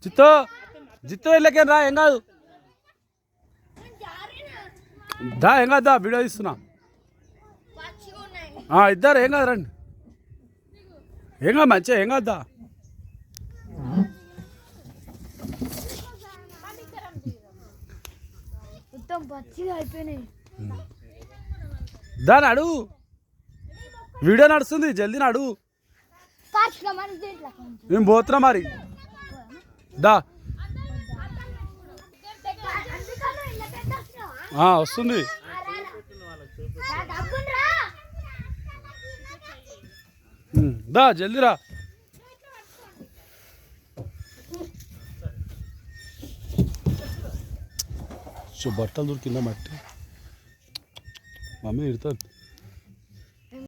చిత్తో జిత్తో వెళ్ళకేం రా, ఏం కాదు దా, ఏం కాదు దా, వీడియో తీస్తున్నా. ఇద్దరు ఏం కాదు, రండి, ఏం కాదు, మంచిగా ఏం కాదు దా. దాని అడుగు, వీడియో నడుస్తుంది, జల్దీ నడు, మేము పోతున్నా మరి దా. వస్తుంది దా, జల్దీ రా. బట్టలు దొరికిందా మట్టి, మమ్మీ ఇడతాను.